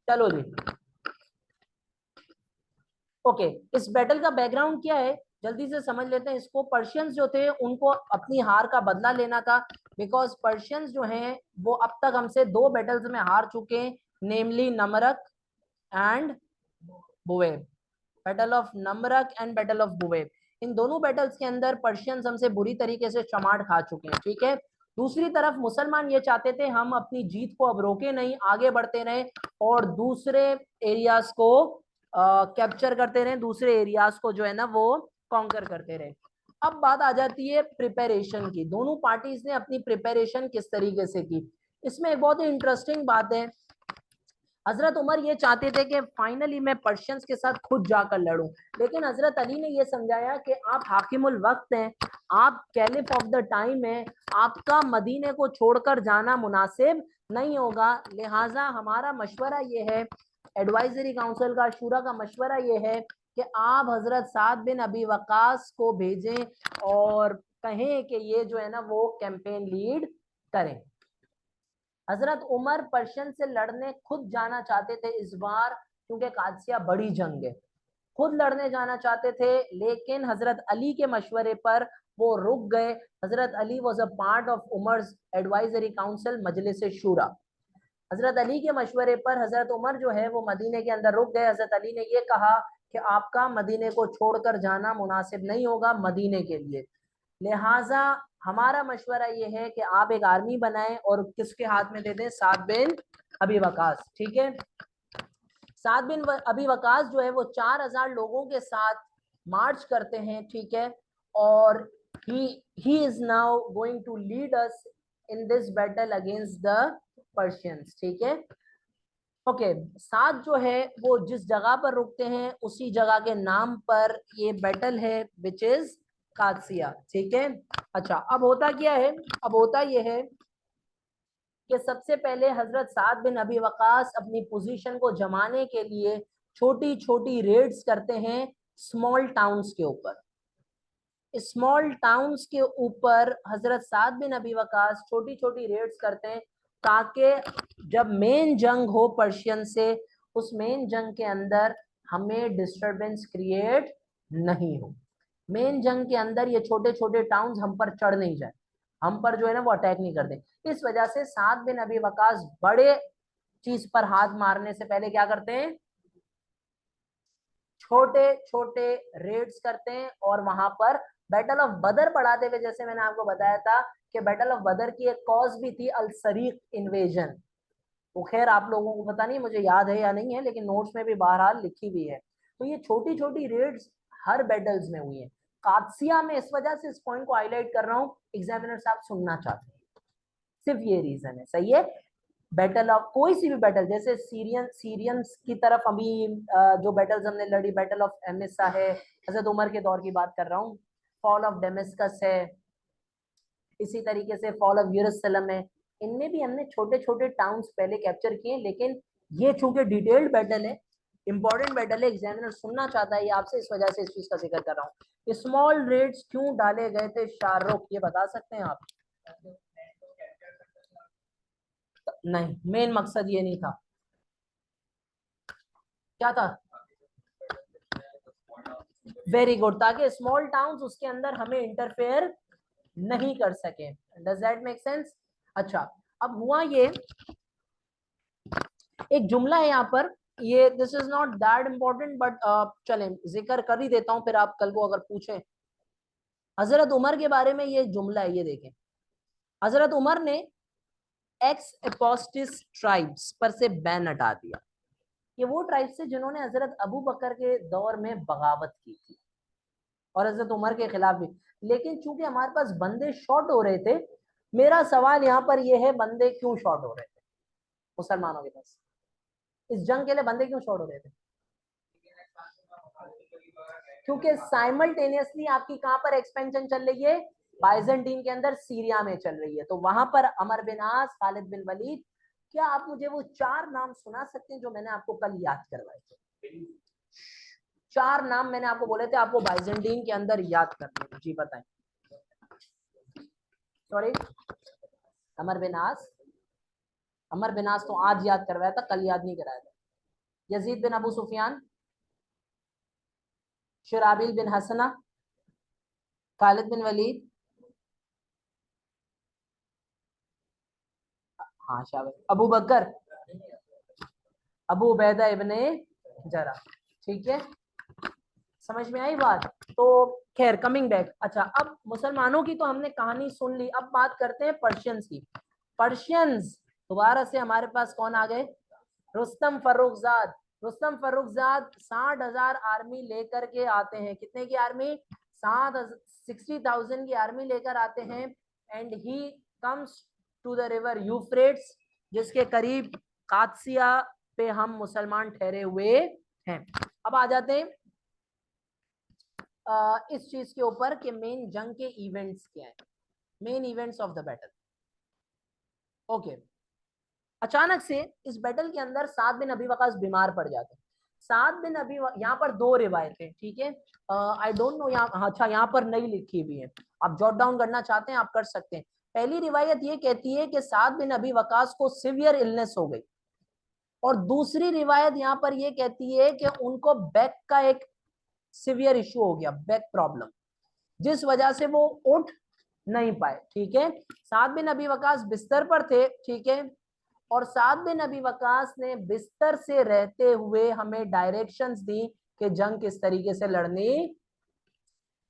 चलो जी, ओके। इस बैटल का बैकग्राउंड क्या है जल्दी से समझ लेते हैं इसको। पर्शियंस जो थे उनको अपनी हार का बदला लेना था, बिकॉज पर्शियंस जो हैं वो अब तक हमसे 2 बैटल्स में हार चुके हैं, namely Namaraq and Buwaib. Battle of Namaraq and battle of Buwaib, इन दोनों बैटल्स के अंदर पर्शियंस हमसे बुरी तरीके से चमाट खा चुके हैं, ठीक है। दूसरी तरफ मुसलमान ये चाहते थे हम अपनी जीत को अब रोके नहीं, आगे बढ़ते रहे और दूसरे एरियाज को कैप्चर करते रहे, दूसरे एरियाज को जो है ना वो कॉन्कर करते रहे। अब बात आ जाती है प्रिपरेशन की, दोनों पार्टीज ने अपनी प्रिपरेशन किस तरीके से की। इसमें एक बहुत ही इंटरेस्टिंग बात है, हजरत उमर ये चाहते थे कि फाइनली मैं पर्शियंस के साथ खुद जाकर लड़ूं, लेकिन हजरत अली ने ये समझाया कि आप हाकिमुल वक्त हैं, आप कैलिफ ऑफ द टाइम हैं, आपका मदीने को छोड़कर जाना मुनासिब नहीं होगा। लिहाजा हमारा मशवरा ये है, एडवाइजरी काउंसिल का, शूरा का मशवरा ये है कि आप हजरत साद बिन अबी वकास को भेजें और कहें कि ये जो है ना वो कैंपेन लीड करें। हजरत उमर पर्शियन से लड़ने खुद जाना चाहते थे इस बार, क्योंकि कादसिया बड़ी जंग है, खुद लड़ने जाना चाहते थे, लेकिन हजरत अली के मशवरे पर वो रुक गए। हजरत Ali was a part of Umar's advisory council मजलिस शूरा। हजरत अली के मशवरे पर हजरत उमर जो है वो मदीने के अंदर रुक गए। हजरत अली ने ये कहा कि आपका मदीने को छोड़कर जाना मुनासिब नहीं होगा मदीने के लिए, लिहाजा हमारा मशवरा ये है कि आप एक आर्मी बनाएं और किसके हाथ में दे दें, साद बिन अबी वकास, ठीक है। साद बिन अबी वकास जो है वो 4000 लोगों के साथ मार्च करते हैं, ठीक है, और he is now going to lead us in this battle against the Persians, ठीक है। ओके, साथ जो है वो जिस जगह पर रुकते हैं उसी जगह के नाम पर ये बैटल है, विच इज कादसिया, ठीक है। अच्छा, अब होता क्या है, अब होता ये है कि सबसे पहले हजरत साद बिन अबी वकास अपनी पोजीशन को जमाने के लिए छोटी छोटी रेड्स करते हैं स्मॉल टाउन्स के ऊपर। स्मॉल टाउन्स के ऊपर हजरत साद बिन अबी वकास छोटी छोटी रेड्स करते हैं, ताकि जब मेन जंग हो पर्शियन से, उस मेन जंग के अंदर हमें डिस्टरबेंस क्रिएट नहीं हो। मेन जंग के अंदर ये छोटे छोटे टाउन्स हम पर चढ़ नहीं जाए, हम पर जो है ना वो अटैक नहीं कर दे। इस वजह से साद बिन अबी वकास बड़े चीज पर हाथ मारने से पहले क्या करते हैं, छोटे छोटे रेड्स करते हैं। और वहां पर बैटल ऑफ बदर पढ़ाते हुए जैसे मैंने आपको बताया था कि बैटल ऑफ बदर की एक कॉज भी थी अल सरीक इन्वेजन, वो खैर आप लोगों को पता नहीं मुझे याद है या नहीं है, लेकिन नोट्स में भी बहरहाल लिखी हुई है। तो ये छोटी छोटी रेड्स हर बैटल्स में हुई है। कादसिया में इस वजह से इस पॉइंट को हाईलाइट कर रहा हूँ, एग्जामिनर साहब सुनना चाहते हैं, सिर्फ ये रीजन है, सही है। बैटल ऑफ कोई सी भी बैटल, जैसे सीरियंस की तरफ अभी जो बैटल्स हमने लड़ी, बैटल ऑफ एमिसा है, हजरत उमर के दौर की बात कर रहा हूँ, फॉल ऑफ डेमेस्कस है, इसी तरीके से फॉल ऑफ यरूशलेम है, इनमें भी हमने छोटे छोटे टाउन्स पहले कैप्चर किए। लेकिन ये चूंकि डिटेल्ड बैटल है, इंपॉर्टेंट बैटल है, एग्जामिनर सुनना चाहता है ये आपसे, इस वजह से इस चीज का जिक्र कर रहा हूँ। स्मॉल रेड्स क्यों डाले गए थे शाहरुख, ये बता सकते हैं आप? नहीं, मेन मकसद ये नहीं था, क्या था? वेरी गुड, ताकि स्मॉल टाउन्स उसके अंदर हमें इंटरफेयर नहीं कर सके। Does that make sense? अच्छा, अब हुआ ये, एक जुमला है यहाँ पर, ये this is not that important but चलें जिक्र कर ही देता हूँ, फिर आप कल को अगर पूछें। हजरत उमर के बारे में ये जुमला है, ये देखें, हजरत उमर ने एक्स एपोस्टिस ट्राइब्स पर से बैन हटा दिया। ये वो ट्राइब्स थे जिन्होंने हजरत अबू बकर के दौर में बगावत की थी और हजरत उमर के खिलाफ भी। लेकिन चूंकि हमारे पास बंदे शॉर्ट हो रहे थे, मेरा सवाल यहाँ पर यह है, बंदे क्यों शॉर्ट हो रहे थे मुसलमानों के पास? इस जंग के लिए बंदे क्यों शॉर्ट हो रहे थे? क्योंकि साइमल्टेनियसली आपकी कहां पर एक्सपेंशन चल रही है, बाइजेंटीन के अंदर सीरिया में चल रही है। तो वहां पर अमर बिन आस, खालिद बिन वलीद, क्या आप मुझे वो 4 नाम सुना सकते हैं जो मैंने आपको कल याद करवाए थे? 4 नाम मैंने आपको बोले थे, आपको बाइजेंटीन के अंदर याद करने हैं, जी बताएं। सॉरी, अमर बिन आस, अमर बिन आस तो आज याद करवाया था, कल याद नहीं कराया था। यजीद बिन अबू सुफियान, शुराबिल बिन हसना, खालिद बिन वलीद, हाँ शाबाश, अबू बकर, अबू उबैदा इब्ने जरा। ठीक है, समझ में आई बात। तो खैर कमिंग बैक, अच्छा अब मुसलमानों की तो हमने कहानी सुन ली, अब बात करते हैं पर्शियंस की। पर्शियंस दोबारा से हमारे पास कौन आ गए, रुस्तम फर्रुखजाद। रुस्तम फर्रुखजाद 60,000 आर्मी लेकर के आते हैं। कितने की आर्मी, 60,000 की आर्मी लेकर आते हैं। And he comes to the river Euphrates, जिसके करीब कादसिया पे हम मुसलमान ठहरे हुए हैं। अब आ जाते हैं इस चीज के ऊपर कि मेन जंग के इवेंट्स क्या है, main events of the battle. Okay, अचानक से इस बैटल के अंदर साद बिन अबी वकास बीमार पड़ जाते हैं। साद बिन अबी, यहाँ पर दो रिवायतें, ठीक है, आई डोंट नो यहाँ, अच्छा यहाँ पर नहीं लिखी हुई है, आप जॉट डाउन करना चाहते हैं आप कर सकते हैं। पहली रिवायत ये कहती है कि साद बिन अबी वकास को सिवियर इलनेस हो गई, और दूसरी रिवायत यहाँ पर ये कहती है कि उनको बैक का एक सिवियर इशू हो गया, बैक प्रॉब्लम, जिस वजह से वो उठ नहीं पाए। ठीक है, साद बिन अबी वकास बिस्तर पर थे, ठीक है, और साद बिन अबी वकास ने बिस्तर से रहते हुए हमें डायरेक्शंस दी कि जंग किस तरीके से लड़नी।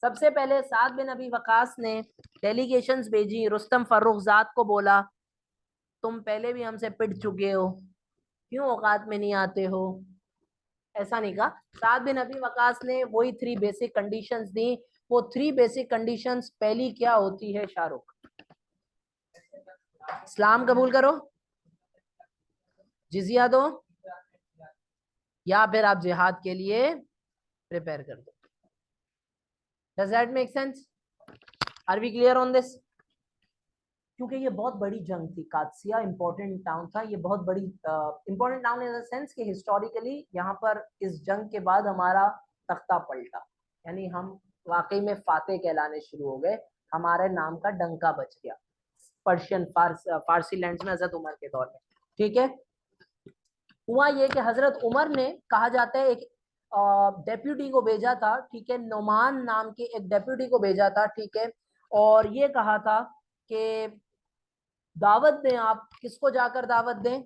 सबसे पहले साद बिन अबी वकास ने डेलीगेशंस भेजी, रुस्तम फर्रुखजाद को बोला तुम पहले भी हमसे पिट चुके हो, क्यों औकात में नहीं आते हो। ऐसा नहीं कहा, साद बिन अबी वकास ने वही 3 बेसिक कंडीशंस दी। वो 3 बेसिक कंडीशंस, पहली क्या होती है शाहरुख, इस्लाम कबूल करो, जिजिया दो, या फिर आप जिहाद के लिए प्रिपेयर कर दो। Does that make sense, are we clear on this. क्योंकि ये बहुत बड़ी जंग थी, कादसिया इंपॉर्टेंट टाउन था, ये बहुत बड़ी important town in the sense कि हिस्टोरिकली यहाँ पर इस जंग के बाद हमारा तख्ता पलटा, यानी हम वाकई में फातेह कहलाने शुरू हो गए, हमारे नाम का डंका बच गया पर्शियन फारसी लैंड्स में हजरत उमर के दौर में। ठीक है, हुआ ये कि हजरत उमर ने, कहा जाता है, एक डेप्यूटी को भेजा था, ठीक है, नोमान नाम के एक डेप्यूटी को भेजा था, ठीक है, और ये कहा था कि दावत दें, आप किसको जाकर दावत दें,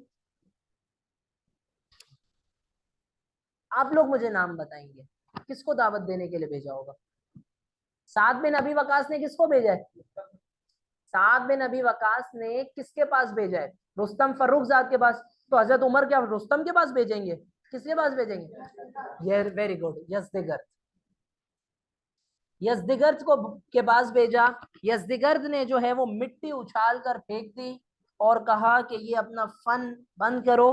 आप लोग मुझे नाम बताएंगे किसको दावत देने के लिए भेजा होगा। साद बिन अबी वकास ने किसको भेजा है, साद बिन अबी वकास ने किसके पास भेजा है, रुस्तम फर्रुखजाद के पास। तो हजरत उमर क्या रुस्तम के पास भेजेंगे, किसके पास भेजेंगे, ये वेरी गुड, यज़दिगर्द, यज़दिगर्द को के पास भेजा। यज़दिगर्द ने जो है वो मिट्टी उछाल कर फेंक दी और कहा कि ये अपना फन बंद करो,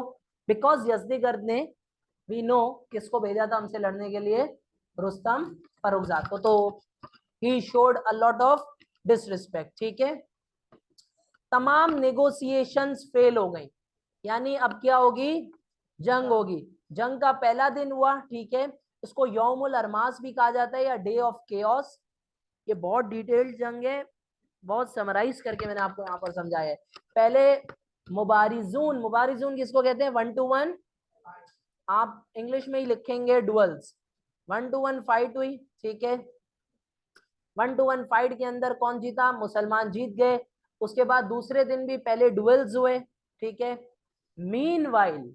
बिकॉज यज़दिगर्द ने, वी नो, किसको भेजा था हमसे लड़ने के लिए, रुस्तम फर्रुखजाद को। तो he showed a lot of disrespect. ठीक है, तमाम नेगोशिएशंस फेल हो गई, यानी अब क्या होगी, जंग होगी। जंग का पहला दिन हुआ, ठीक है, इसको यौमुल अरमास भी कहा जाता है या डे ऑफ केओस। ये बहुत डिटेल्ड जंग है, बहुत समराइज करके मैंने आपको यहाँ पर समझाया है। पहले मुबारिजून, मुबारिजून किसको कहते हैं, 1-to-1, आप इंग्लिश में ही लिखेंगे डुअल्स, 1-to-1 फाइट हुई, ठीक है, 1-to-1 फाइट के अंदर कौन जीता, मुसलमान जीत गए। उसके बाद दूसरे दिन भी पहले डुएल्स हुए, ठीक है। मीनवाइल,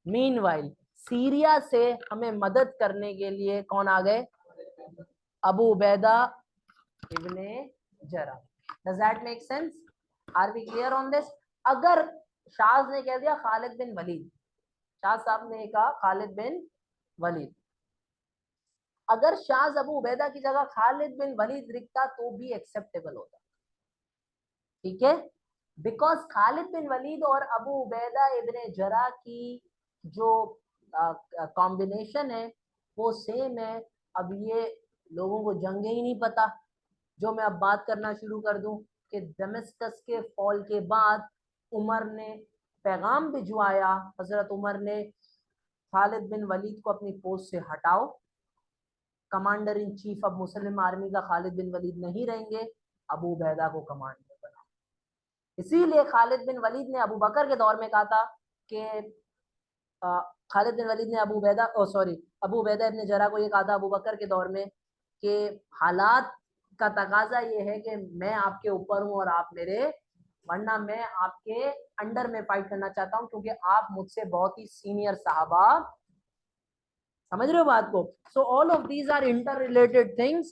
मीनवाइल सीरिया से हमें मदद करने के लिए कौन आ गए, Abu Ubaidah ibn Jarrah. Does that make sense, are we clear on this. अगर शाज ने कह दिया खालिद बिन वलीद, शाह साहब ने कहा खालिद बिन वलीद, अगर शाह अबू उबैदा की जगह खालिद बिन वलीद लिखता तो भी एक्सेप्टेबल होता, ठीक है, बिकॉज खालिद बिन वलीद और अबू उबैदा इब्ने जरा की जो कॉम्बिनेशन है वो सेम है। अब ये लोगों को जंगे ही नहीं पता, जो मैं अब बात करना शुरू कर दूं कि दमिश्कस के फॉल के बाद उमर ने पैगाम भिजवाया, हजरत उमर ने, खालिद बिन वलीद को अपनी पोस्ट से हटाओ, कमांडर इन चीफ अब मुस्लिम आर्मी का खालिद बिन वलीद नहीं रहेंगे, अबू उबैदा को कमांडर बनाओ। इसीलिए खालिद बिन वलीद ने अबू बकर के दौर में कहा था कि खालिद बिन वलीद ने अबू उबैदा इब्न जरा को ये कहा था अबू बकर के दौर में कि हालात का तकाजा ये है कि मैं आपके ऊपर हूँ और आप मेरे, वरना मैं आपके अंडर में फाइट करना चाहता हूँ क्योंकि आप मुझसे बहुत ही सीनियर साहबा। समझ रहे हो बात को? So all of these are interrelated things.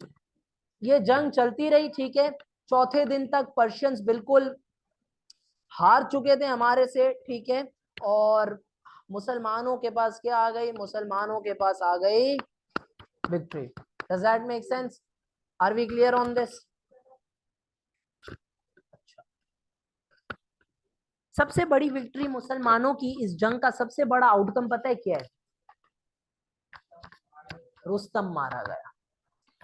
ये जंग चलती रही, ठीक है। चौथे दिन तक पर्शियंस बिल्कुल हार चुके थे हमारे से, ठीक है। और मुसलमानों के पास क्या आ गई? मुसलमानों के पास आ गई victory. Does that make sense? Are we clear on this? सबसे बड़ी विक्ट्री मुसलमानों की इस जंग का सबसे बड़ा आउटकम पता है क्या है? रुस्तम मारा गया।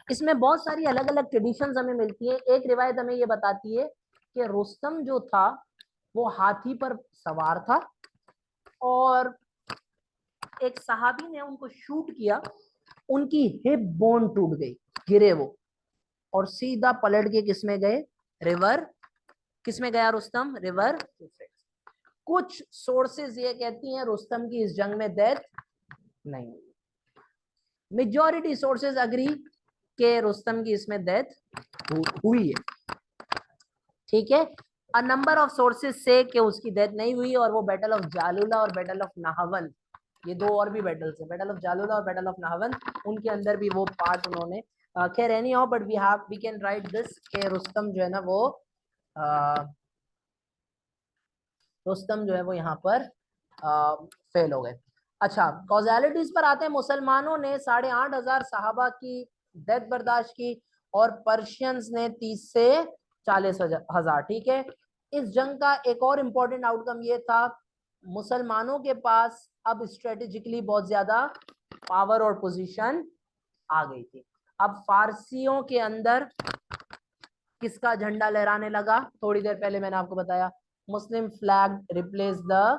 इसमें बहुत सारी अलग अलग ट्रेडिशंस हमें मिलती है। एक रिवायत हमें ये बताती है कि रुस्तम जो था वो हाथी पर सवार था और एक सहाबी ने उनको शूट किया, उनकी हिप बोन टूट गई, गिरे वो, और सीधा पलट के किसमें गए? रिवर। किसमें गया रुस्तम? रिवर। कुछ सोर्सेज ये कहती हैं रुस्तम की इस जंग में डेथ नहीं। मेजॉरिटी सोर्सेज अग्री के रुस्तम की इसमें डेथ हुई है, ठीक है। अ नंबर ऑफ सोर्सेज से कि उसकी डेथ नहीं हुई और वो बैटल ऑफ जालूला और बैटल ऑफ नाहवन, ये दो और भी बैटल्स है, बैटल ऑफ जालूला और बैटल ऑफ नाहवन, उनके अंदर भी वो पार्ट उन्होंने खैर anyhow, but we can write this के रुस्तम जो है ना वो रुस्तम जो है वो यहाँ पर फेल हो गए। अच्छा, कॉजेलिटीज पर आते हैं। मुसलमानों ने 8,500 साहबा की डेथ बर्दाश्त की और पर्शियंस ने 30 से 40,000, ठीक है। इस जंग का एक और इम्पोर्टेंट आउटकम ये था, मुसलमानों के पास अब स्ट्रेटेजिकली बहुत ज्यादा पावर और पोजीशन आ गई थी। अब फारसियों के अंदर किसका झंडा लहराने लगा? थोड़ी देर पहले मैंने आपको बताया, Muslim flag replace the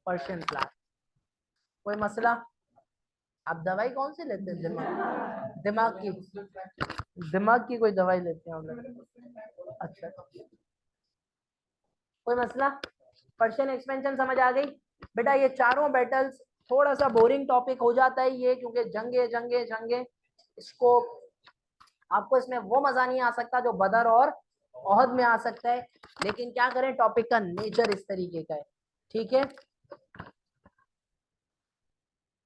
Persian flag. कोई मसला? आप दवाई कौन सी लेते हैं? दिमाग की कोई दवाई लेते हैं हम लोग? अच्छा, कोई मसला? पर्शियन एक्सपेंशन समझ आ गई? बेटा ये चारों बैटल्स थोड़ा सा बोरिंग टॉपिक हो जाता है ये, क्योंकि जंगे जंगे जंगे, इसको आपको इसमें वो मजा नहीं आ सकता जो बदर और ओहद में आ सकता है, लेकिन क्या करें, टॉपिक का नेचर इस तरीके का है, ठीक है।